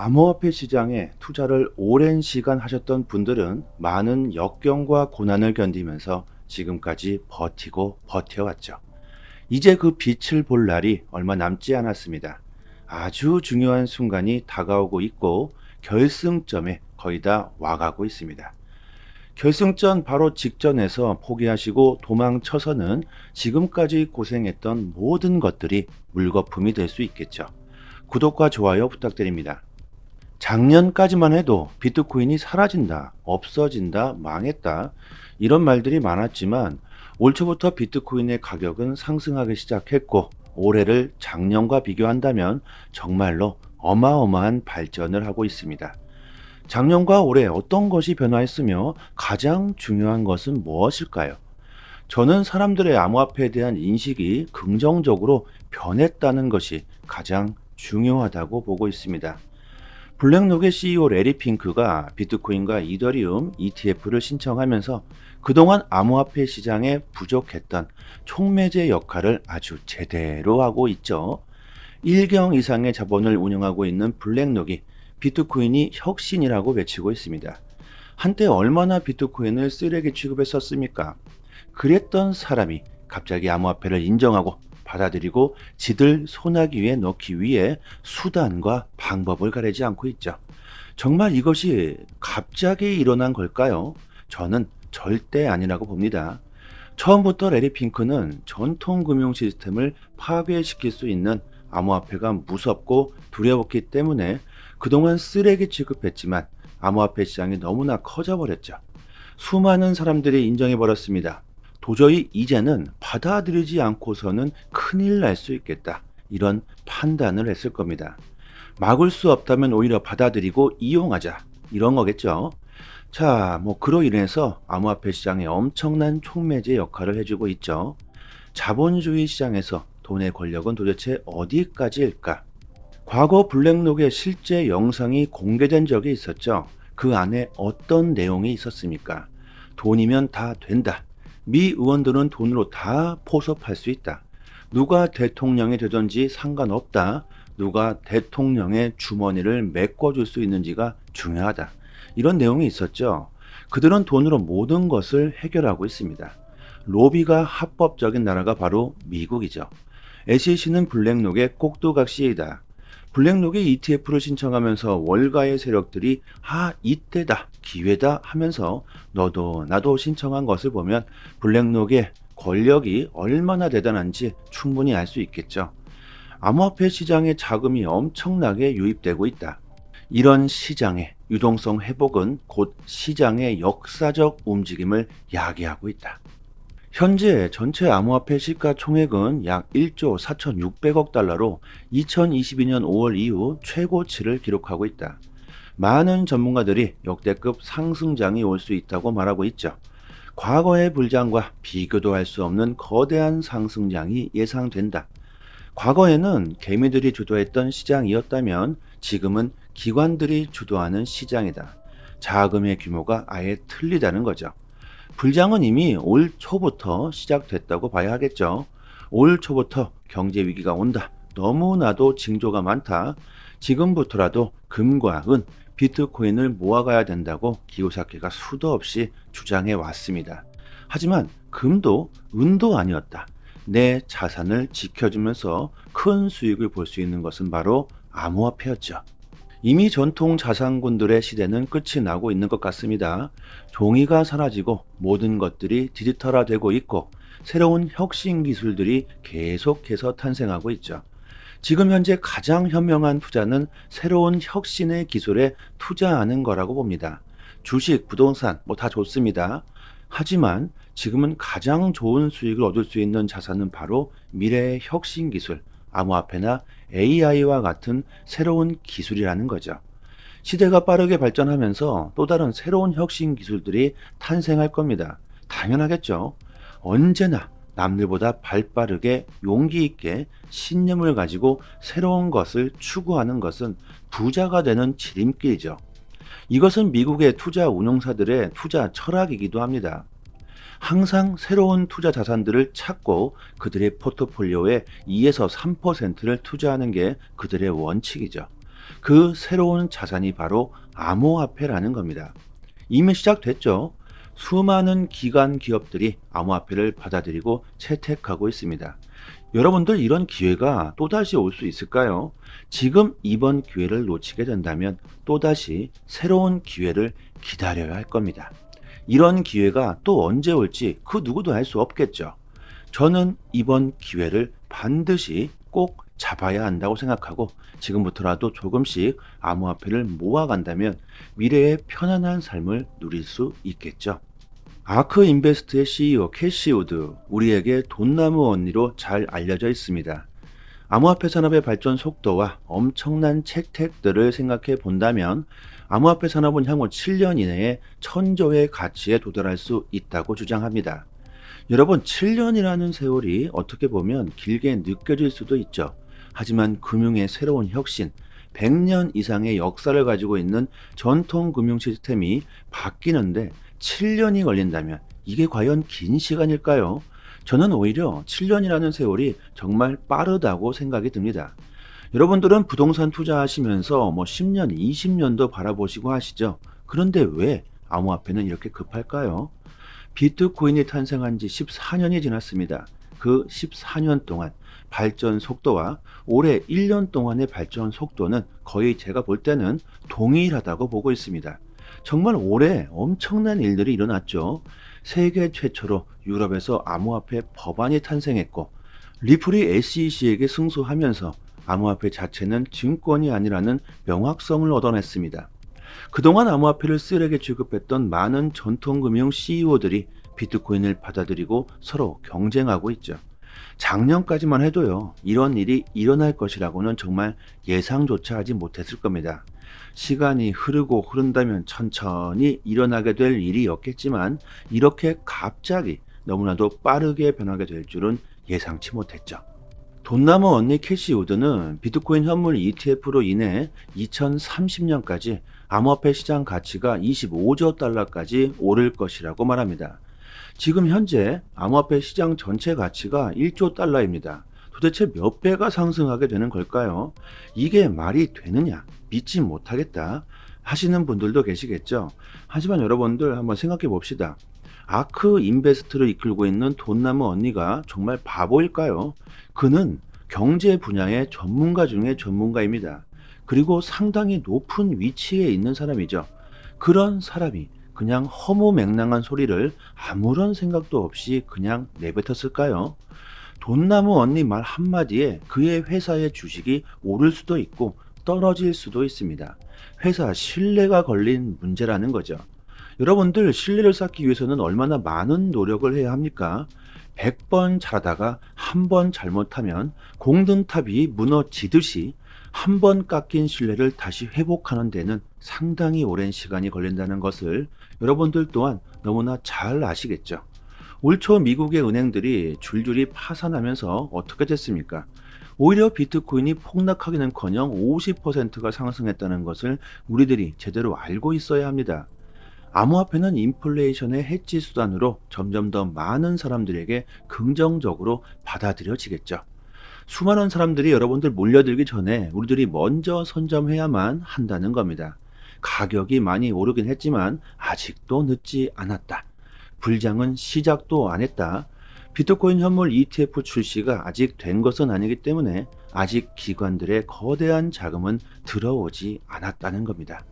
암호화폐 시장에 투자를 오랜 시간 하셨던 분들은 많은 역경과 고난을 견디면서 지금까지 버티고 버텨왔죠. 이제 그 빛을 볼 날이 얼마 남지 않았습니다. 아주 중요한 순간이 다가오고 있고 결승점에 거의 다 와가고 있습니다. 결승전 바로 직전에서 포기하시고 도망쳐서는 지금까지 고생했던 모든 것들이 물거품이 될 수 있겠죠. 구독과 좋아요 부탁드립니다. 작년까지만 해도 비트코인이 사라진다, 없어진다, 망했다, 이런 말들이 많았지만 올 초부터 비트코인의 가격은 상승하기 시작했고 올해를 작년과 비교한다면 정말로 어마어마한 발전을 하고 있습니다. 작년과 올해 어떤 것이 변화했으며 가장 중요한 것은 무엇일까요? 저는 사람들의 암호화폐에 대한 인식이 긍정적으로 변했다는 것이 가장 중요하다고 보고 있습니다. 블랙록의 CEO 레리 핑크가 비트코인과 이더리움 ETF를 신청하면서 그동안 암호화폐 시장에 부족했던 촉매제 역할을 아주 제대로 하고 있죠. 1경 이상의 자본을 운영하고 있는 블랙록이 비트코인이 혁신이라고 외치고 있습니다. 한때 얼마나 비트코인을 쓰레기 취급했었습니까? 그랬던 사람이 갑자기 암호화폐를 인정하고 받아들이고 지들 손아귀에 넣기 위해 수단과 방법을 가리지 않고 있죠. 정말 이것이 갑자기 일어난 걸까요? 저는 절대 아니라고 봅니다. 처음부터 레리 핑크는 전통 금융 시스템을 파괴시킬 수 있는 암호화폐가 무섭고 두려웠기 때문에 그동안 쓰레기 취급했지만 암호화폐 시장이 너무나 커져버렸죠. 수많은 사람들이 인정해버렸습니다. 도저히 이제는 받아들이지 않고서는 큰일 날 수 있겠다. 이런 판단을 했을 겁니다. 막을 수 없다면 오히려 받아들이고 이용하자. 이런 거겠죠. 자, 그로 인해서 암호화폐 시장에 엄청난 촉매제 역할을 해주고 있죠. 자본주의 시장에서 돈의 권력은 도대체 어디까지일까? 과거 블랙록의 실제 영상이 공개된 적이 있었죠. 그 안에 어떤 내용이 있었습니까? 돈이면 다 된다. 미 의원들은 돈으로 다 포섭할 수 있다. 누가 대통령이 되든지 상관없다. 누가 대통령의 주머니를 메꿔줄 수 있는지가 중요하다. 이런 내용이 있었죠. 그들은 돈으로 모든 것을 해결하고 있습니다. 로비가 합법적인 나라가 바로 미국이죠. SEC는 블랙록의 꼭두각시이다. 블랙록이 ETF를 신청하면서 월가의 세력들이 이때다, 기회다 하면서 너도 나도 신청한 것을 보면 블랙록의 권력이 얼마나 대단한지 충분히 알 수 있겠죠. 암호화폐 시장에 자금이 엄청나게 유입되고 있다. 이런 시장의 유동성 회복은 곧 시장의 역사적 움직임을 야기하고 있다. 현재 전체 암호화폐 시가총액은 약 1조 4,600억 달러로 2022년 5월 이후 최고치를 기록하고 있다. 많은 전문가들이 역대급 상승장이 올 수 있다고 말하고 있죠. 과거의 불장과 비교도 할 수 없는 거대한 상승장이 예상된다. 과거에는 개미들이 주도했던 시장이었다면 지금은 기관들이 주도하는 시장이다. 자금의 규모가 아예 틀리다는 거죠. 불장은 이미 올 초부터 시작됐다고 봐야 하겠죠. 올 초부터 경제 위기가 온다. 너무나도 징조가 많다. 지금부터라도 금과 은, 비트코인을 모아가야 된다고 기요사키가 수도 없이 주장해 왔습니다. 하지만 금도 은도 아니었다. 내 자산을 지켜주면서 큰 수익을 볼 수 있는 것은 바로 암호화폐였죠. 이미 전통 자산군들의 시대는 끝이 나고 있는 것 같습니다. 종이가 사라지고 모든 것들이 디지털화되고 있고 새로운 혁신 기술들이 계속해서 탄생하고 있죠. 지금 현재 가장 현명한 투자는 새로운 혁신의 기술에 투자하는 거라고 봅니다. 주식, 부동산 다 좋습니다. 하지만 지금은 가장 좋은 수익을 얻을 수 있는 자산은 바로 미래의 혁신 기술, 암호화폐나 AI와 같은 새로운 기술이라는 거죠. 시대가 빠르게 발전하면서 또 다른 새로운 혁신 기술들이 탄생할 겁니다. 당연하겠죠. 언제나 남들보다 발빠르게 용기 있게 신념을 가지고 새로운 것을 추구하는 것은 부자가 되는 지름길이죠. 이것은 미국의 투자 운용사들의 투자 철학이기도 합니다. 항상 새로운 투자 자산들을 찾고 그들의 포트폴리오에 2에서 3%를 투자하는 게 그들의 원칙이죠. 그 새로운 자산이 바로 암호화폐라는 겁니다. 이미 시작됐죠. 수많은 기관 기업들이 암호화폐를 받아들이고 채택하고 있습니다. 여러분들 이런 기회가 또다시 올 수 있을까요? 지금 이번 기회를 놓치게 된다면 또다시 새로운 기회를 기다려야 할 겁니다. 이런 기회가 또 언제 올지 그 누구도 알 수 없겠죠. 저는 이번 기회를 반드시 꼭 잡아야 한다고 생각하고 지금부터라도 조금씩 암호화폐를 모아간다면 미래의 편안한 삶을 누릴 수 있겠죠. 아크 인베스트의 CEO 캐시 우드, 우리에게 돈나무 언니로 잘 알려져 있습니다. 암호화폐 산업의 발전 속도와 엄청난 채택들을 생각해 본다면 암호화폐 산업은 향후 7년 이내에 천조의 가치에 도달할 수 있다고 주장합니다. 여러분, 7년이라는 세월이 어떻게 보면 길게 느껴질 수도 있죠. 하지만 금융의 새로운 혁신, 100년 이상의 역사를 가지고 있는 전통 금융 시스템이 바뀌는데 7년이 걸린다면 이게 과연 긴 시간일까요? 저는 오히려 7년이라는 세월이 정말 빠르다고 생각이 듭니다. 여러분들은 부동산 투자하시면서 10년, 20년도 바라보시고 하시죠. 그런데 왜 암호화폐는 이렇게 급할까요? 비트코인이 탄생한 지 14년이 지났습니다. 그 14년 동안 발전 속도와 올해 1년 동안의 발전 속도는 거의 제가 볼 때는 동일하다고 보고 있습니다. 정말 올해 엄청난 일들이 일어났죠. 세계 최초로 유럽에서 암호화폐 법안이 탄생했고 리플이 SEC에게 승소하면서 암호화폐 자체는 증권이 아니라는 명확성을 얻어냈습니다. 그동안 암호화폐를 쓰레기 취급했던 많은 전통금융 CEO들이 비트코인을 받아들이고 서로 경쟁하고 있죠. 작년까지만 해도요, 이런 일이 일어날 것이라고는 정말 예상조차 하지 못했을 겁니다. 시간이 흐르고 흐른다면 천천히 일어나게 될 일이었겠지만 이렇게 갑자기 너무나도 빠르게 변하게 될 줄은 예상치 못했죠. 돈나무 언니 캐시 우드는 비트코인 현물 ETF로 인해 2030년까지 암호화폐 시장 가치가 25조 달러까지 오를 것이라고 말합니다. 지금 현재 암호화폐 시장 전체 가치가 1조 달러입니다. 도대체 몇 배가 상승하게 되는 걸까요? 이게 말이 되느냐? 믿지 못하겠다 하시는 분들도 계시겠죠. 하지만 여러분들 한번 생각해 봅시다. 아크 인베스트를 이끌고 있는 돈나무 언니가 정말 바보일까요? 그는 경제 분야의 전문가 중에 전문가입니다. 그리고 상당히 높은 위치에 있는 사람이죠. 그런 사람이 그냥 허무맹랑한 소리를 아무런 생각도 없이 그냥 내뱉었을까요? 돈나무 언니 말 한마디에 그의 회사의 주식이 오를 수도 있고 떨어질 수도 있습니다. 회사 신뢰가 걸린 문제라는 거죠. 여러분들 신뢰를 쌓기 위해서는 얼마나 많은 노력을 해야 합니까? 100번 잘하다가 한 번 잘못하면 공든탑이 무너지듯이 한 번 깎인 신뢰를 다시 회복하는 데는 상당히 오랜 시간이 걸린다는 것을 여러분들 또한 너무나 잘 아시겠죠. 올 초 미국의 은행들이 줄줄이 파산하면서 어떻게 됐습니까? 오히려 비트코인이 폭락하기는커녕 50%가 상승했다는 것을 우리들이 제대로 알고 있어야 합니다. 암호화폐는 인플레이션의 해지 수단으로 점점 더 많은 사람들에게 긍정적으로 받아들여지겠죠. 수많은 사람들이 여러분들 몰려들기 전에 우리들이 먼저 선점해야만 한다는 겁니다. 가격이 많이 오르긴 했지만 아직도 늦지 않았다. 불장은 시작도 안 했다. 비트코인 현물 ETF 출시가 아직 된 것은 아니기 때문에 아직 기관들의 거대한 자금은 들어오지 않았다는 겁니다.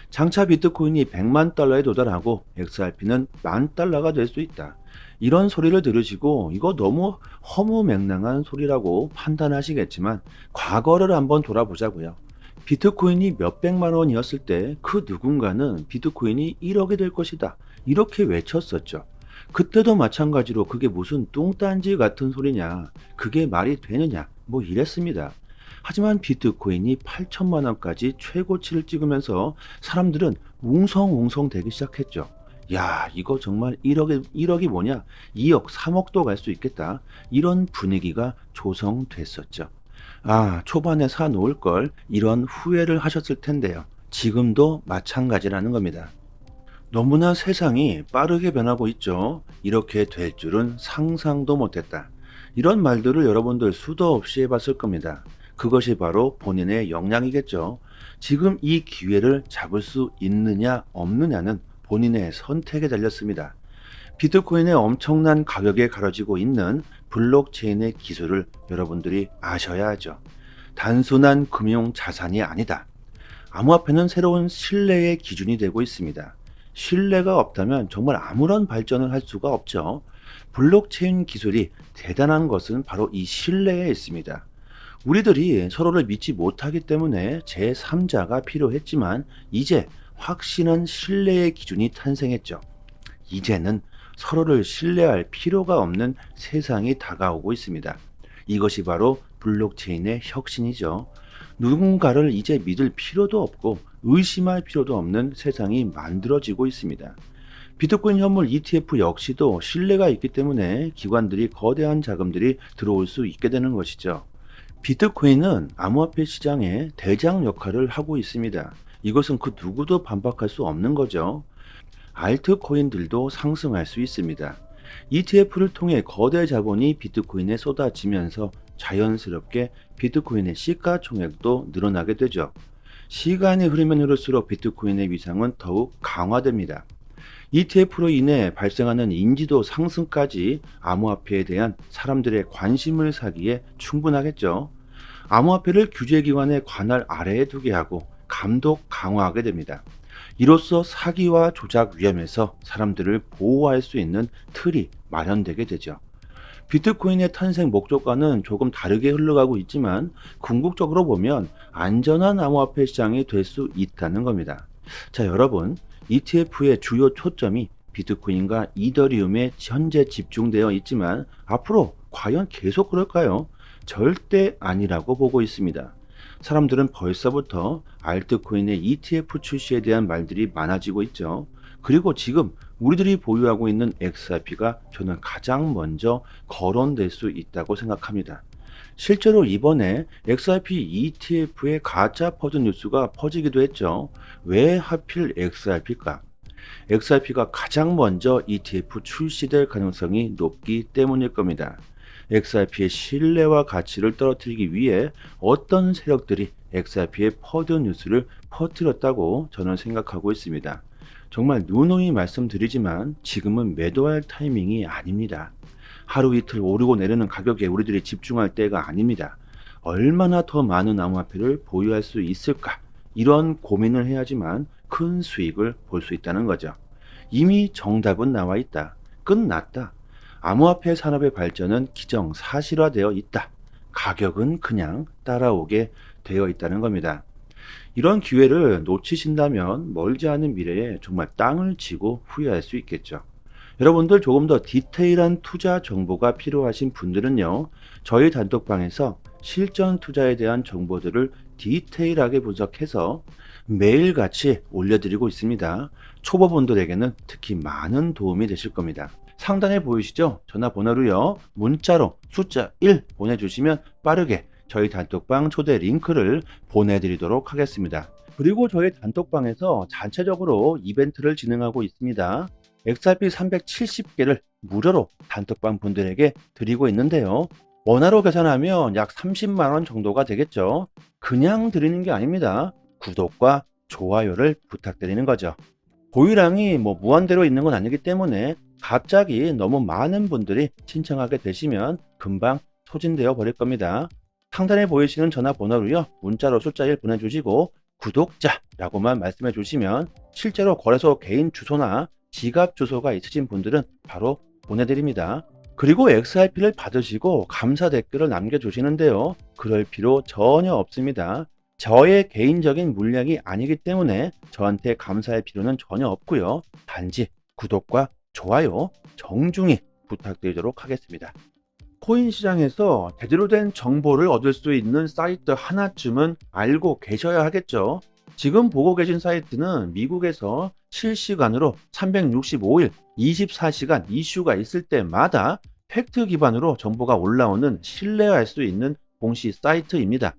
장차 비트코인이 100만 달러에 도달하고 XRP는 10,000달러가 될 수 있다. 이런 소리를 들으시고 이거 너무 허무맹랑한 소리라고 판단하시겠지만 과거를 한번 돌아보자고요. 비트코인이 몇백만 원이었을 때 그 누군가는 비트코인이 1억이 될 것이다. 이렇게 외쳤었죠. 그때도 마찬가지로 그게 무슨 뚱딴지 같은 소리냐. 그게 말이 되느냐. 뭐 이랬습니다. 하지만 비트코인이 8천만 원까지 최고치를 찍으면서 사람들은 웅성웅성 되기 시작했죠. 야, 이거 정말 1억이 뭐냐? 2억, 3억도 갈 수 있겠다. 이런 분위기가 조성됐었죠. 아, 초반에 사놓을 걸 이런 후회를 하셨을 텐데요. 지금도 마찬가지라는 겁니다. 너무나 세상이 빠르게 변하고 있죠. 이렇게 될 줄은 상상도 못했다. 이런 말들을 여러분들 수도 없이 해봤을 겁니다. 그것이 바로 본인의 역량이겠죠. 지금 이 기회를 잡을 수 있느냐 없느냐는 본인의 선택에 달렸습니다. 비트코인의 엄청난 가격에 가려지고 있는 블록체인의 기술을 여러분들이 아셔야 하죠. 단순한 금융 자산이 아니다. 암호화폐는 새로운 신뢰의 기준이 되고 있습니다. 신뢰가 없다면 정말 아무런 발전을 할 수가 없죠. 블록체인 기술이 대단한 것은 바로 이 신뢰에 있습니다. 우리들이 서로를 믿지 못하기 때문에 제3자가 필요했지만 이제 확신한 신뢰의 기준이 탄생했죠. 이제는 서로를 신뢰할 필요가 없는 세상이 다가오고 있습니다. 이것이 바로 블록체인의 혁신이죠. 누군가를 이제 믿을 필요도 없고 의심할 필요도 없는 세상이 만들어지고 있습니다. 비트코인 현물 ETF 역시도 신뢰가 있기 때문에 기관들이 거대한 자금들이 들어올 수 있게 되는 것이죠. 비트코인은 암호화폐 시장의 대장 역할을 하고 있습니다. 이것은 그 누구도 반박할 수 없는 거죠. 알트코인들도 상승할 수 있습니다. ETF를 통해 거대 자본이 비트코인에 쏟아지면서 자연스럽게 비트코인의 시가총액도 늘어나게 되죠. 시간이 흐르면 흐를수록 비트코인의 위상은 더욱 강화됩니다. ETF로 인해 발생하는 인지도 상승까지 암호화폐에 대한 사람들의 관심을 사기에 충분하겠죠. 암호화폐를 규제기관의 관할 아래에 두게 하고 감독 강화하게 됩니다. 이로써 사기와 조작 위험에서 사람들을 보호할 수 있는 틀이 마련되게 되죠. 비트코인의 탄생 목적과는 조금 다르게 흘러가고 있지만 궁극적으로 보면 안전한 암호화폐 시장이 될 수 있다는 겁니다. 자, 여러분, ETF의 주요 초점이 비트코인과 이더리움에 현재 집중되어 있지만 앞으로 과연 계속 그럴까요? 절대 아니라고 보고 있습니다. 사람들은 벌써부터 알트코인의 ETF 출시에 대한 말들이 많아지고 있죠. 그리고 지금 우리들이 보유하고 있는 XRP가 저는 가장 먼저 거론될 수 있다고 생각합니다. 실제로 이번에 XRP ETF의 가짜 퍼드 뉴스가 퍼지기도 했죠. 왜 하필 XRP일까? XRP가 가장 먼저 ETF 출시될 가능성이 높기 때문일 겁니다. XRP의 신뢰와 가치를 떨어뜨리기 위해 어떤 세력들이 XRP의 퍼드 뉴스를 퍼뜨렸다고 저는 생각하고 있습니다. 정말 누누이 말씀드리지만 지금은 매도할 타이밍이 아닙니다. 하루 이틀 오르고 내리는 가격에 우리들이 집중할 때가 아닙니다. 얼마나 더 많은 암호화폐를 보유할 수 있을까? 이런 고민을 해야지만 큰 수익을 볼 수 있다는 거죠. 이미 정답은 나와 있다. 끝났다. 암호화폐 산업의 발전은 기정사실화되어 있다. 가격은 그냥 따라오게 되어 있다는 겁니다. 이런 기회를 놓치신다면 멀지 않은 미래에 정말 땅을 치고 후회할 수 있겠죠. 여러분들 조금 더 디테일한 투자 정보가 필요하신 분들은요, 저희 단톡방에서 실전 투자에 대한 정보들을 디테일하게 분석해서 매일같이 올려드리고 있습니다. 초보분들에게는 특히 많은 도움이 되실 겁니다. 상단에 보이시죠? 전화번호로요, 문자로 숫자 1 보내주시면 빠르게 저희 단톡방 초대 링크를 보내드리도록 하겠습니다. 그리고 저희 단톡방에서 자체적으로 이벤트를 진행하고 있습니다. XRP 370개를 무료로 단톡방 분들에게 드리고 있는데요. 원화로 계산하면 약 30만원 정도가 되겠죠. 그냥 드리는 게 아닙니다. 구독과 좋아요를 부탁드리는 거죠. 보유량이 무한대로 있는 건 아니기 때문에 갑자기 너무 많은 분들이 신청하게 되시면 금방 소진되어 버릴 겁니다. 상단에 보이시는 전화번호로요, 문자로 숫자 1 보내주시고 구독자라고만 말씀해 주시면 실제로 거래소 개인 주소나 지갑 주소가 있으신 분들은 바로 보내드립니다. 그리고 XRP를 받으시고 감사 댓글을 남겨주시는데요, 그럴 필요 전혀 없습니다. 저의 개인적인 물량이 아니기 때문에 저한테 감사할 필요는 전혀 없고요. 단지 구독과 좋아요 정중히 부탁드리도록 하겠습니다. 코인 시장에서 제대로 된 정보를 얻을 수 있는 사이트 하나쯤은 알고 계셔야 하겠죠. 지금 보고 계신 사이트는 미국에서 실시간으로 365일 24시간 이슈가 있을 때마다 팩트 기반으로 정보가 올라오는 신뢰할 수 있는 공시 사이트입니다.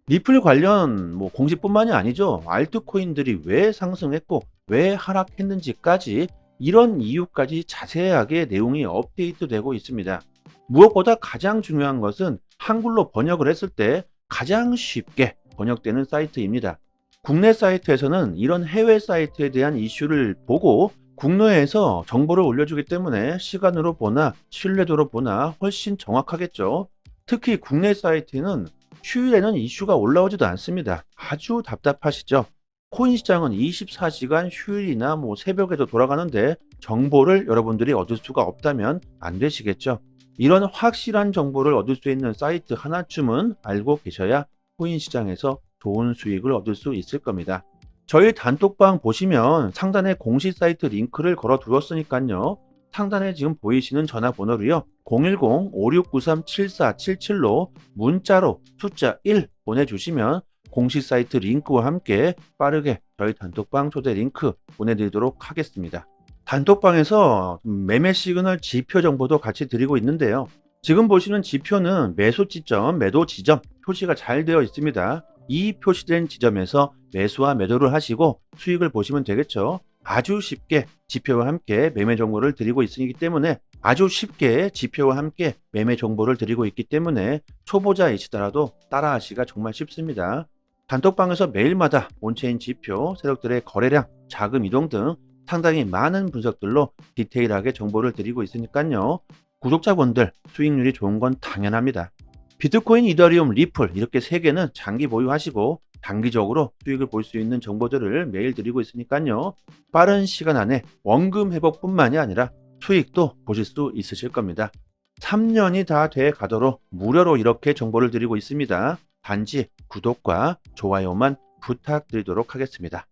리플 관련 공시뿐만이 아니죠. 알트코인들이 왜 상승했고 왜 하락했는지까지 이런 이유까지 자세하게 내용이 업데이트되고 있습니다. 무엇보다 가장 중요한 것은 한글로 번역을 했을 때 가장 쉽게 번역되는 사이트입니다. 국내 사이트에서는 이런 해외 사이트에 대한 이슈를 보고 국내에서 정보를 올려주기 때문에 시간으로 보나 신뢰도로 보나 훨씬 정확하겠죠. 특히 국내 사이트는 휴일에는 이슈가 올라오지도 않습니다. 아주 답답하시죠? 코인 시장은 24시간 휴일이나 새벽에도 돌아가는데 정보를 여러분들이 얻을 수가 없다면 안 되시겠죠? 이런 확실한 정보를 얻을 수 있는 사이트 하나쯤은 알고 계셔야 코인 시장에서 좋은 수익을 얻을 수 있을 겁니다. 저희 단톡방 보시면 상단에 공식 사이트 링크를 걸어 두었으니까요. 상단에 지금 보이시는 전화번호로요. 010-5693-7477로 문자로 숫자 1 보내주시면 공식 사이트 링크와 함께 빠르게 저희 단톡방 초대 링크 보내드리도록 하겠습니다. 단톡방에서 매매 시그널 지표 정보도 같이 드리고 있는데요. 지금 보시는 지표는 매수 지점, 매도 지점 표시가 잘 되어 있습니다. 이 표시된 지점에서 매수와 매도를 하시고 수익을 보시면 되겠죠. 아주 쉽게 지표와 함께 매매 정보를 드리고 있기 때문에 초보자이시더라도 따라하시기가 정말 쉽습니다. 단톡방에서 매일마다 온체인 지표, 세력들의 거래량, 자금 이동 등 상당히 많은 분석들로 디테일하게 정보를 드리고 있으니까요. 구독자분들 수익률이 좋은 건 당연합니다. 비트코인, 이더리움, 리플 이렇게 3개는 장기 보유하시고 단기적으로 수익을 볼 수 있는 정보들을 매일 드리고 있으니까요. 빠른 시간 안에 원금 회복뿐만이 아니라 수익도 보실 수 있으실 겁니다. 3년이 다 돼 가도록 무료로 이렇게 정보를 드리고 있습니다. 단지 구독과 좋아요만 부탁드리도록 하겠습니다.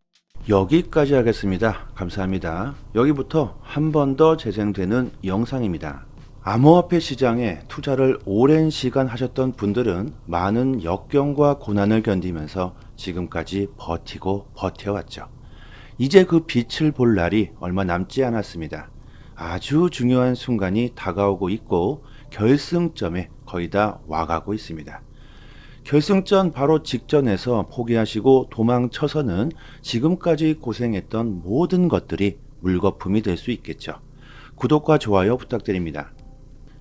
여기까지 하겠습니다. 감사합니다. 여기부터 한 번 더 재생되는 영상입니다. 암호화폐 시장에 투자를 오랜 시간 하셨던 분들은 많은 역경과 고난을 견디면서 지금까지 버티고 버텨왔죠. 이제 그 빛을 볼 날이 얼마 남지 않았습니다. 아주 중요한 순간이 다가오고 있고 결승점에 거의 다 와가고 있습니다. 결승전 바로 직전에서 포기하시고 도망쳐서는 지금까지 고생했던 모든 것들이 물거품이 될 수 있겠죠. 구독과 좋아요 부탁드립니다.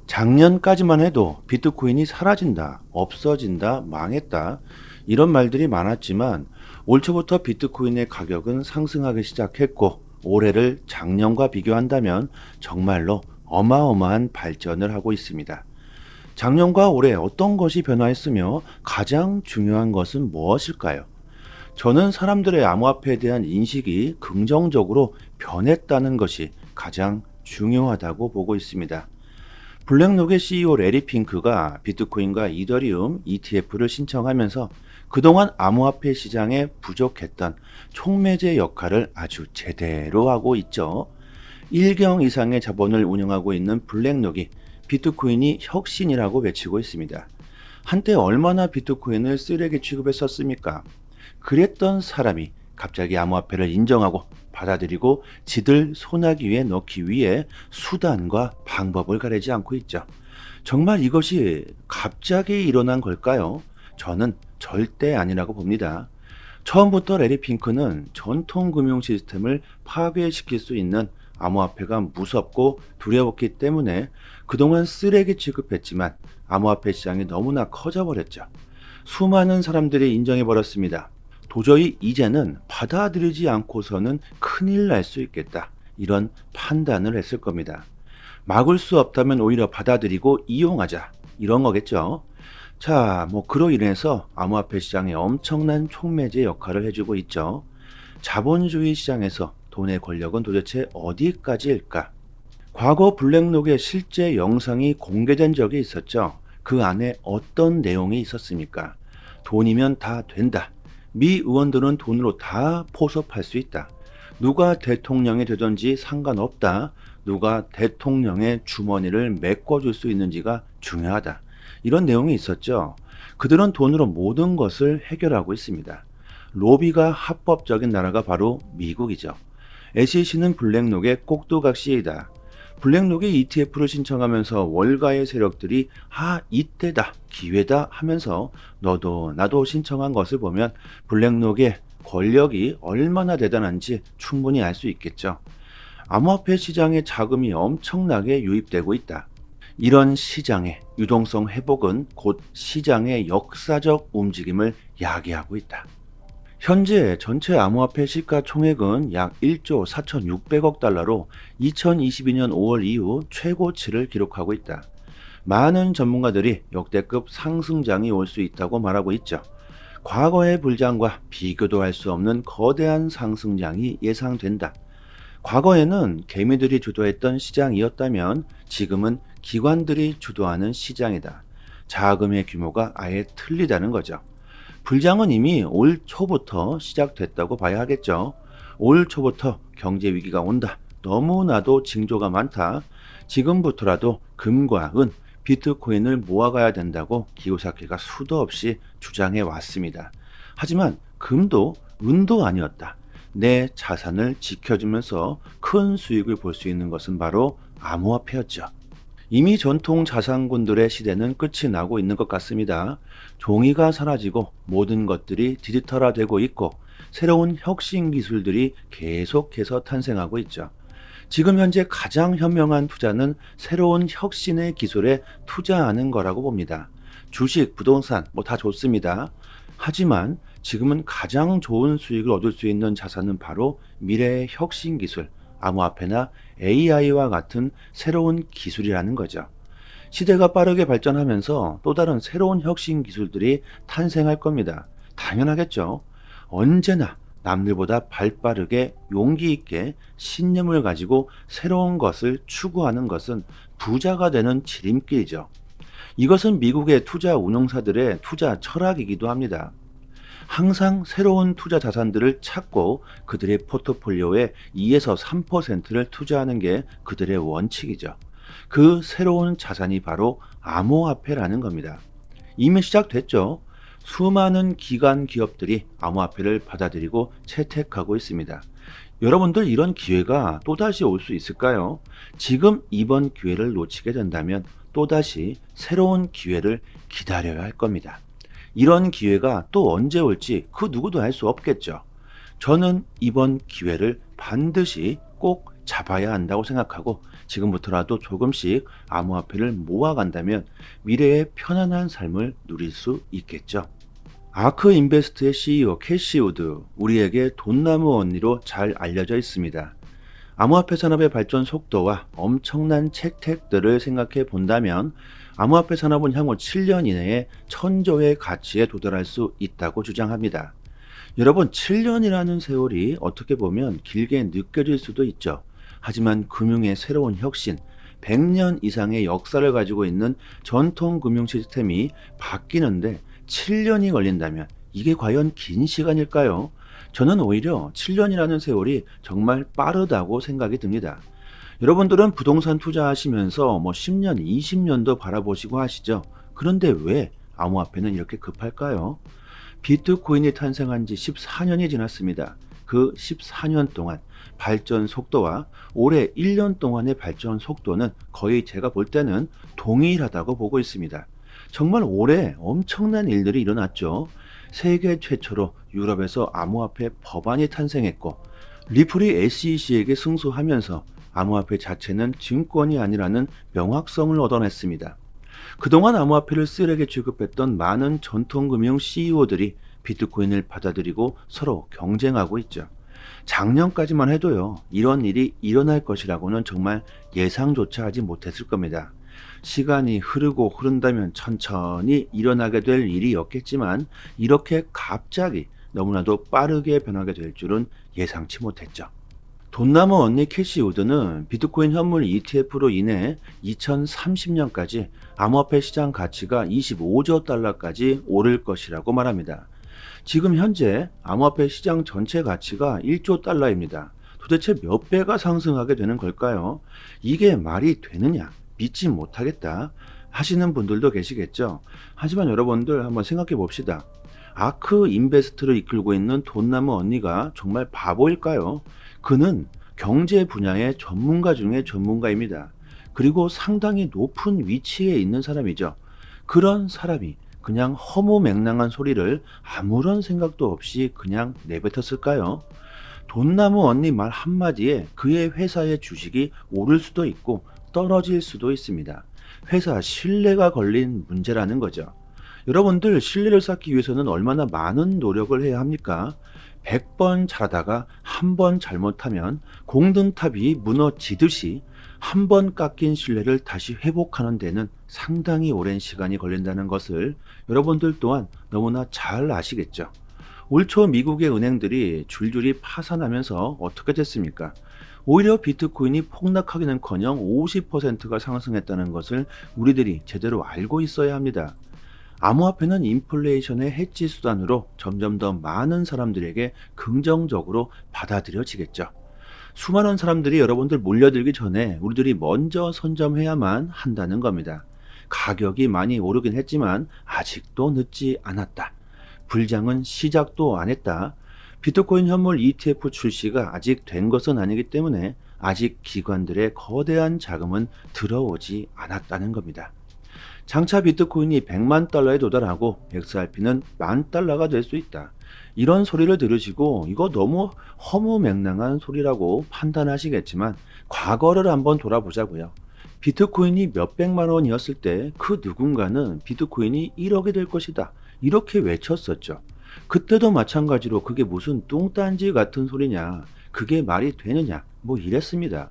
작년까지만 해도 비트코인이 사라진다, 없어진다, 망했다 이런 말들이 많았지만 올 초부터 비트코인의 가격은 상승하기 시작했고 올해를 작년과 비교한다면 정말로 어마어마한 발전을 하고 있습니다. 작년과 올해 어떤 것이 변화했으며 가장 중요한 것은 무엇일까요? 저는 사람들의 암호화폐에 대한 인식이 긍정적으로 변했다는 것이 가장 중요하다고 보고 있습니다. 블랙록의 CEO 레리 핑크가 비트코인과 이더리움 ETF를 신청하면서 그동안 암호화폐 시장에 부족했던 촉매제 역할을 아주 제대로 하고 있죠. 1경 이상의 자본을 운영하고 있는 블랙록이 비트코인이 혁신이라고 외치고 있습니다. 한때 얼마나 비트코인을 쓰레기 취급했었습니까? 그랬던 사람이 갑자기 암호화폐를 인정하고 받아들이고 지들 손아귀에 넣기 위해 수단과 방법을 가리지 않고 있죠. 정말 이것이 갑자기 일어난 걸까요? 저는 절대 아니라고 봅니다. 처음부터 레리 핑크는 전통 금융 시스템을 파괴시킬 수 있는 암호화폐가 무섭고 두려웠기 때문에 그동안 쓰레기 취급했지만 암호화폐 시장이 너무나 커져버렸죠. 수많은 사람들이 인정해버렸습니다. 도저히 이제는 받아들이지 않고서는 큰일 날 수 있겠다. 이런 판단을 했을 겁니다. 막을 수 없다면 오히려 받아들이고 이용하자. 이런 거겠죠. 자, 그로 인해서 암호화폐 시장에 엄청난 촉매제 역할을 해주고 있죠. 자본주의 시장에서 돈의 권력은 도대체 어디까지일까? 과거 블랙록의 실제 영상이 공개된 적이 있었죠. 그 안에 어떤 내용이 있었습니까? 돈이면 다 된다. 미 의원들은 돈으로 다 포섭할 수 있다. 누가 대통령이 되든지 상관없다. 누가 대통령의 주머니를 메꿔줄 수 있는지가 중요하다. 이런 내용이 있었죠. 그들은 돈으로 모든 것을 해결하고 있습니다. 로비가 합법적인 나라가 바로 미국이죠. SEC는 블랙록의 꼭두각시이다. 블랙록이 ETF를 신청하면서 월가의 세력들이 이때다, 기회다 하면서 너도 나도 신청한 것을 보면 블랙록의 권력이 얼마나 대단한지 충분히 알 수 있겠죠. 암호화폐 시장에 자금이 엄청나게 유입되고 있다. 이런 시장의 유동성 회복은 곧 시장의 역사적 움직임을 야기하고 있다. 현재 전체 암호화폐 시가총액은 약 1조 4,600억 달러로 2022년 5월 이후 최고치를 기록하고 있다. 많은 전문가들이 역대급 상승장이 올 수 있다고 말하고 있죠. 과거의 불장과 비교도 할 수 없는 거대한 상승장이 예상된다. 과거에는 개미들이 주도했던 시장이었다면 지금은 기관들이 주도하는 시장이다. 자금의 규모가 아예 틀리다는 거죠. 불장은 이미 올 초부터 시작됐다고 봐야 하겠죠. 올 초부터 경제 위기가 온다. 너무나도 징조가 많다. 지금부터라도 금과 은, 비트코인을 모아가야 된다고 기요사키가 수도 없이 주장해 왔습니다. 하지만 금도 은도 아니었다. 내 자산을 지켜주면서 큰 수익을 볼 수 있는 것은 바로 암호화폐였죠. 이미 전통 자산군들의 시대는 끝이 나고 있는 것 같습니다. 종이가 사라지고 모든 것들이 디지털화되고 있고 새로운 혁신 기술들이 계속해서 탄생하고 있죠. 지금 현재 가장 현명한 투자는 새로운 혁신의 기술에 투자하는 거라고 봅니다. 주식, 부동산 뭐 다 좋습니다. 하지만 지금은 가장 좋은 수익을 얻을 수 있는 자산은 바로 미래의 혁신 기술, 암호화폐나 AI와 같은 새로운 기술이라는 거죠. 시대가 빠르게 발전하면서 또 다른 새로운 혁신 기술들이 탄생할 겁니다. 당연하겠죠. 언제나 남들보다 발빠르게 용기 있게 신념을 가지고 새로운 것을 추구하는 것은 부자가 되는 지름길이죠. 이것은 미국의 투자 운용사들의 투자 철학이기도 합니다. 항상 새로운 투자 자산들을 찾고 그들의 포트폴리오에 2에서 3%를 투자하는 게 그들의 원칙이죠. 그 새로운 자산이 바로 암호화폐라는 겁니다. 이미 시작됐죠. 수많은 기관 기업들이 암호화폐를 받아들이고 채택하고 있습니다. 여러분들 이런 기회가 또다시 올 수 있을까요? 지금 이번 기회를 놓치게 된다면 또다시 새로운 기회를 기다려야 할 겁니다. 이런 기회가 또 언제 올지 그 누구도 알 수 없겠죠. 저는 이번 기회를 반드시 꼭 잡아야 한다고 생각하고 지금부터라도 조금씩 암호화폐를 모아간다면 미래의 편안한 삶을 누릴 수 있겠죠. 아크 인베스트의 CEO 캐시 우드, 우리에게 돈나무 언니로 잘 알려져 있습니다. 암호화폐 산업의 발전 속도와 엄청난 채택들을 생각해 본다면 암호화폐 산업은 향후 7년 이내에 1000조의 가치에 도달할 수 있다고 주장합니다. 여러분, 7년이라는 세월이 어떻게 보면 길게 느껴질 수도 있죠. 하지만 금융의 새로운 혁신, 100년 이상의 역사를 가지고 있는 전통 금융 시스템이 바뀌는데 7년이 걸린다면 이게 과연 긴 시간일까요? 저는 오히려 7년이라는 세월이 정말 빠르다고 생각이 듭니다. 여러분들은 부동산 투자하시면서 10년, 20년도 바라보시고 하시죠. 그런데 왜 암호화폐는 이렇게 급할까요? 비트코인이 탄생한 지 14년이 지났습니다. 그 14년 동안 발전 속도와 올해 1년 동안의 발전 속도는 거의 제가 볼 때는 동일하다고 보고 있습니다. 정말 올해 엄청난 일들이 일어났죠. 세계 최초로 유럽에서 암호화폐 법안이 탄생했고 리플이 SEC에게 승소하면서 암호화폐 자체는 증권이 아니라는 명확성을 얻어냈습니다. 그동안 암호화폐를 쓰레기 취급했던 많은 전통금융 CEO들이 비트코인을 받아들이고 서로 경쟁하고 있죠. 작년까지만 해도요, 이런 일이 일어날 것이라고는 정말 예상조차 하지 못했을 겁니다. 시간이 흐르고 흐른다면 천천히 일어나게 될 일이었겠지만 이렇게 갑자기 너무나도 빠르게 변하게 될 줄은 예상치 못했죠. 돈나무 언니 캐시 우드는 비트코인 현물 ETF로 인해 2030년까지 암호화폐 시장 가치가 25조 달러까지 오를 것이라고 말합니다. 지금 현재 암호화폐 시장 전체 가치가 1조 달러입니다. 도대체 몇 배가 상승하게 되는 걸까요? 이게 말이 되느냐? 믿지 못하겠다 하시는 분들도 계시겠죠. 하지만 여러분들 한번 생각해 봅시다. 아크 인베스트를 이끌고 있는 돈나무 언니가 정말 바보일까요? 그는 경제 분야의 전문가 중에 전문가입니다. 그리고 상당히 높은 위치에 있는 사람이죠. 그런 사람이 그냥 허무맹랑한 소리를 아무런 생각도 없이 그냥 내뱉었을까요? 돈나무 언니 말 한마디에 그의 회사의 주식이 오를 수도 있고 떨어질 수도 있습니다. 회사 신뢰가 걸린 문제라는 거죠. 여러분들 신뢰를 쌓기 위해서는 얼마나 많은 노력을 해야 합니까? 100번 잘하다가 한 번 잘못하면 공든탑이 무너지듯이 한 번 깎인 신뢰를 다시 회복하는 데는 상당히 오랜 시간이 걸린다는 것을 여러분들 또한 너무나 잘 아시겠죠. 올 초 미국의 은행들이 줄줄이 파산하면서 어떻게 됐습니까? 오히려 비트코인이 폭락하기는커녕 50%가 상승했다는 것을 우리들이 제대로 알고 있어야 합니다. 암호화폐는 인플레이션의 해지 수단으로 점점 더 많은 사람들에게 긍정적으로 받아들여지겠죠. 수많은 사람들이 여러분들 몰려들기 전에 우리들이 먼저 선점해야만 한다는 겁니다. 가격이 많이 오르긴 했지만 아직도 늦지 않았다. 불장은 시작도 안 했다. 비트코인 현물 ETF 출시가 아직 된 것은 아니기 때문에 아직 기관들의 거대한 자금은 들어오지 않았다는 겁니다. 장차 비트코인이 100만 달러에 도달하고 XRP는 10,000달러가 될 수 있다. 이런 소리를 들으시고 이거 너무 허무맹랑한 소리라고 판단하시겠지만 과거를 한번 돌아보자고요. 비트코인이 몇백만 원이었을 때 그 누군가는 비트코인이 1억이 될 것이다. 이렇게 외쳤었죠. 그때도 마찬가지로 그게 무슨 뚱딴지 같은 소리냐, 그게 말이 되느냐, 뭐 이랬습니다.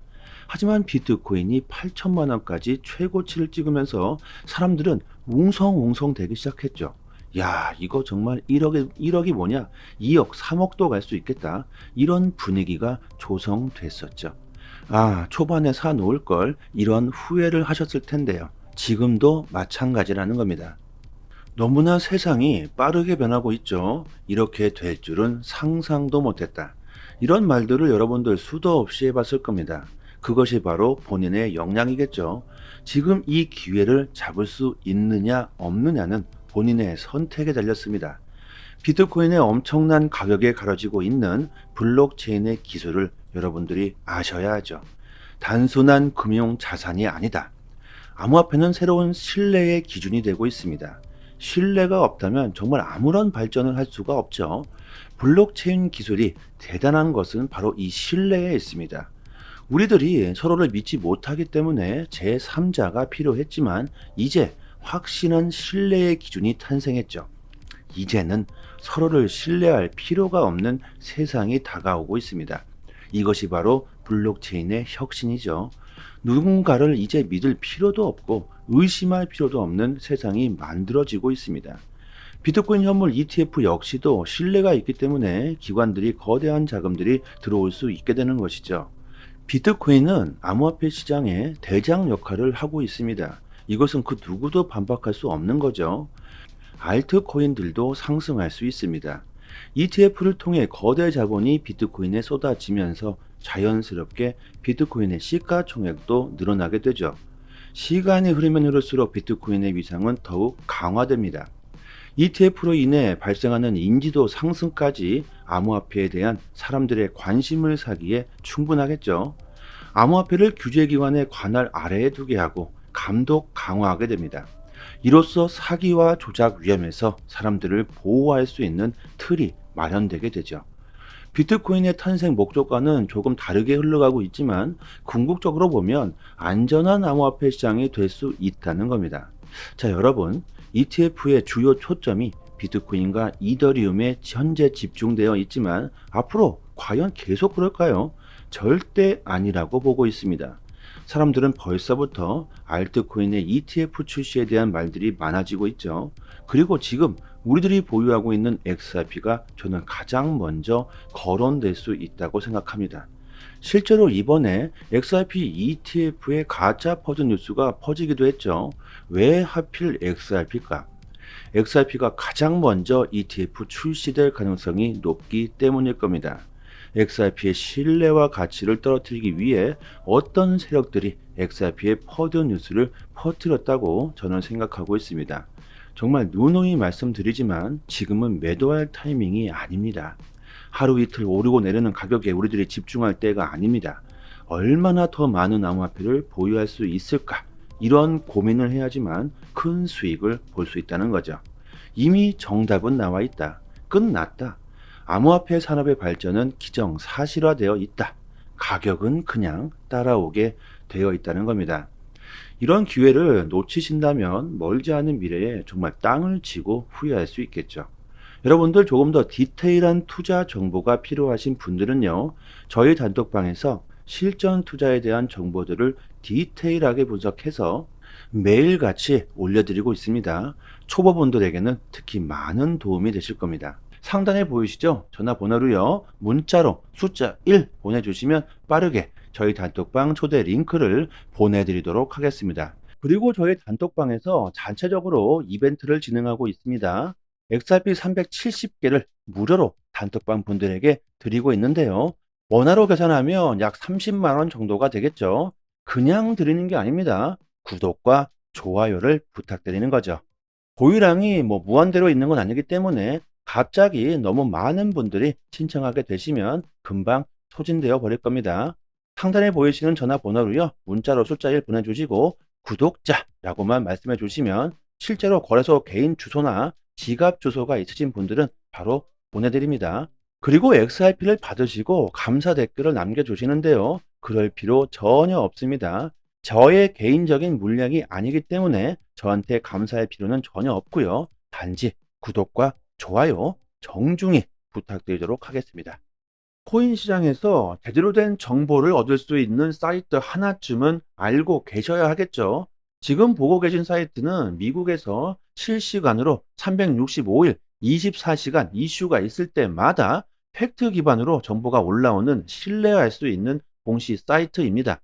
하지만 비트코인이 8천만 원까지 최고치를 찍으면서 사람들은 웅성웅성 되기 시작했죠. 야, 이거 정말 1억이 뭐냐? 2억, 3억도 갈 수 있겠다. 이런 분위기가 조성됐었죠. 아, 초반에 사놓을 걸 이런 후회를 하셨을 텐데요. 지금도 마찬가지라는 겁니다. 너무나 세상이 빠르게 변하고 있죠. 이렇게 될 줄은 상상도 못했다. 이런 말들을 여러분들 수도 없이 해봤을 겁니다. 그것이 바로 본인의 역량이겠죠. 지금 이 기회를 잡을 수 있느냐 없느냐는 본인의 선택에 달렸습니다. 비트코인의 엄청난 가격에 가려지고 있는 블록체인의 기술을 여러분들이 아셔야 하죠. 단순한 금융 자산이 아니다. 암호화폐는 새로운 신뢰의 기준이 되고 있습니다. 신뢰가 없다면 정말 아무런 발전을 할 수가 없죠. 블록체인 기술이 대단한 것은 바로 이 신뢰에 있습니다. 우리들이 서로를 믿지 못하기 때문에 제3자가 필요했지만 이제 확신한 신뢰의 기준이 탄생했죠. 이제는 서로를 신뢰할 필요가 없는 세상이 다가오고 있습니다. 이것이 바로 블록체인의 혁신이죠. 누군가를 이제 믿을 필요도 없고 의심할 필요도 없는 세상이 만들어지고 있습니다. 비트코인 현물 ETF 역시도 신뢰가 있기 때문에 기관들이 거대한 자금들이 들어올 수 있게 되는 것이죠. 비트코인은 암호화폐 시장의 대장 역할을 하고 있습니다. 이것은 그 누구도 반박할 수 없는 거죠. 알트코인들도 상승할 수 있습니다. ETF를 통해 거대 자본이 비트코인에 쏟아지면서 자연스럽게 비트코인의 시가총액도 늘어나게 되죠. 시간이 흐르면 흐를수록 비트코인의 위상은 더욱 강화됩니다. ETF로 인해 발생하는 인지도 상승까지 암호화폐에 대한 사람들의 관심을 사기에 충분하겠죠. 암호화폐를 규제기관의 관할 아래에 두게 하고 감독 강화하게 됩니다. 이로써 사기와 조작 위험에서 사람들을 보호할 수 있는 틀이 마련되게 되죠. 비트코인의 탄생 목적과는 조금 다르게 흘러가고 있지만 궁극적으로 보면 안전한 암호화폐 시장이 될 수 있다는 겁니다. 자, 여러분, ETF의 주요 초점이 비트코인과 이더리움에 현재 집중되어 있지만 앞으로 과연 계속 그럴까요? 절대 아니라고 보고 있습니다. 사람들은 벌써부터 알트코인의 ETF 출시에 대한 말들이 많아지고 있죠. 그리고 지금 우리들이 보유하고 있는 XRP가 저는 가장 먼저 거론될 수 있다고 생각합니다. 실제로 이번에 XRP ETF의 가짜 퍼즐 뉴스가 퍼지기도 했죠. 왜 하필 XRP일까? XRP가 가장 먼저 ETF 출시될 가능성이 높기 때문일 겁니다. XRP의 신뢰와 가치를 떨어뜨리기 위해 어떤 세력들이 XRP의 퍼즐 뉴스를 퍼뜨렸다고 저는 생각하고 있습니다. 정말 누누이 말씀드리지만 지금은 매도할 타이밍이 아닙니다. 하루 이틀 오르고 내리는 가격에 우리들이 집중할 때가 아닙니다. 얼마나 더 많은 암호화폐를 보유할 수 있을까? 이런 고민을 해야지만 큰 수익을 볼 수 있다는 거죠. 이미 정답은 나와 있다. 끝났다. 암호화폐 산업의 발전은 기정사실화되어 있다. 가격은 그냥 따라오게 되어 있다는 겁니다. 이런 기회를 놓치신다면 멀지 않은 미래에 정말 땅을 치고 후회할 수 있겠죠. 여러분들 조금 더 디테일한 투자 정보가 필요하신 분들은요, 저희 단톡방에서 실전 투자에 대한 정보들을 디테일하게 분석해서 매일같이 올려드리고 있습니다. 초보분들에게는 특히 많은 도움이 되실 겁니다. 상단에 보이시죠? 전화번호로요, 문자로 숫자 1 보내주시면 빠르게 저희 단톡방 초대 링크를 보내드리도록 하겠습니다. 그리고 저희 단톡방에서 자체적으로 이벤트를 진행하고 있습니다. XRP 370개를 무료로 단톡방 분들에게 드리고 있는데요. 원화로 계산하면 약 30만 원 정도가 되겠죠. 그냥 드리는 게 아닙니다. 구독과 좋아요를 부탁드리는 거죠. 보유량이 무한대로 있는 건 아니기 때문에 갑자기 너무 많은 분들이 신청하게 되시면 금방 소진되어 버릴 겁니다. 상단에 보이시는 전화번호로요, 문자로 숫자 1 보내주시고 구독자라고만 말씀해 주시면 실제로 거래소 개인 주소나 지갑 주소가 있으신 분들은 바로 보내드립니다. 그리고 XRP를 받으시고 감사 댓글을 남겨주시는데요. 그럴 필요 전혀 없습니다. 저의 개인적인 물량이 아니기 때문에 저한테 감사할 필요는 전혀 없고요. 단지 구독과 좋아요 정중히 부탁드리도록 하겠습니다. 코인 시장에서 제대로 된 정보를 얻을 수 있는 사이트 하나쯤은 알고 계셔야 하겠죠. 지금 보고 계신 사이트는 미국에서 실시간으로 365일 24시간 이슈가 있을 때마다 팩트 기반으로 정보가 올라오는 신뢰할 수 있는 공시 사이트입니다.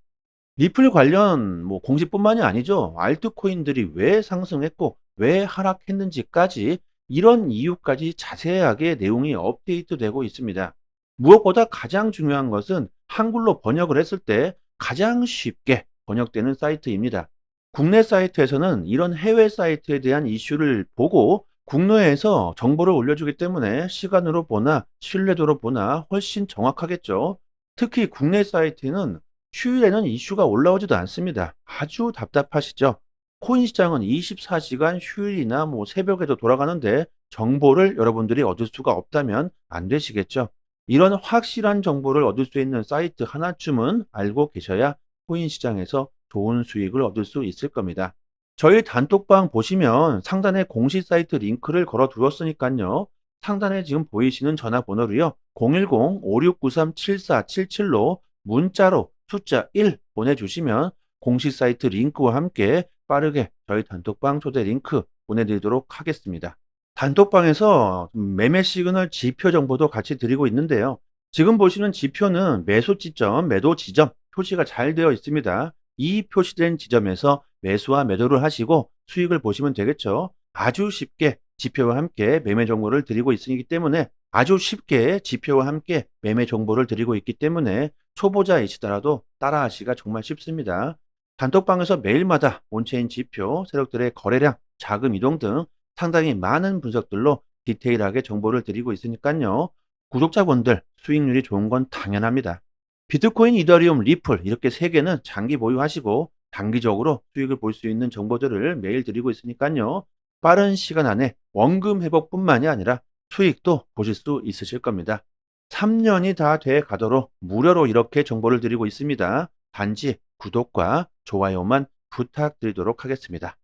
리플 관련 공시뿐만이 아니죠. 알트코인들이 왜 상승했고 왜 하락했는지까지 이런 이유까지 자세하게 내용이 업데이트되고 있습니다. 무엇보다 가장 중요한 것은 한글로 번역을 했을 때 가장 쉽게 번역되는 사이트입니다. 국내 사이트에서는 이런 해외 사이트에 대한 이슈를 보고 국내에서 정보를 올려주기 때문에 시간으로 보나 신뢰도로 보나 훨씬 정확하겠죠. 특히 국내 사이트는 휴일에는 이슈가 올라오지도 않습니다. 아주 답답하시죠? 코인 시장은 24시간 휴일이나 새벽에도 돌아가는데 정보를 여러분들이 얻을 수가 없다면 안 되시겠죠? 이런 확실한 정보를 얻을 수 있는 사이트 하나쯤은 알고 계셔야 코인 시장에서 좋은 수익을 얻을 수 있을 겁니다. 저희 단톡방 보시면 상단에 공식 사이트 링크를 걸어 두었으니까요. 상단에 지금 보이시는 전화번호로요. 010-5693-7477로 문자로 숫자 1 보내주시면 공식 사이트 링크와 함께 빠르게 저희 단톡방 초대 링크 보내드리도록 하겠습니다. 단톡방에서 매매 시그널 지표 정보도 같이 드리고 있는데요. 지금 보시는 지표는 매수 지점, 매도 지점 표시가 잘 되어 있습니다. 이 표시된 지점에서 매수와 매도를 하시고 수익을 보시면 되겠죠. 아주 쉽게 지표와 함께 매매 정보를 드리고 있기 때문에 아주 쉽게 지표와 함께 매매 정보를 드리고 있기 때문에 초보자이시더라도 따라하시기가 정말 쉽습니다. 단톡방에서 매일마다 온체인 지표, 세력들의 거래량, 자금 이동 등 상당히 많은 분석들로 디테일하게 정보를 드리고 있으니까요. 구독자분들 수익률이 좋은 건 당연합니다. 비트코인, 이더리움, 리플 이렇게 세 개는 장기 보유하시고 단기적으로 수익을 볼 수 있는 정보들을 매일 드리고 있으니까요. 빠른 시간 안에 원금 회복뿐만이 아니라 수익도 보실 수 있으실 겁니다. 3년이 다 돼 가도록 무료로 이렇게 정보를 드리고 있습니다. 단지 구독과 좋아요만 부탁드리도록 하겠습니다.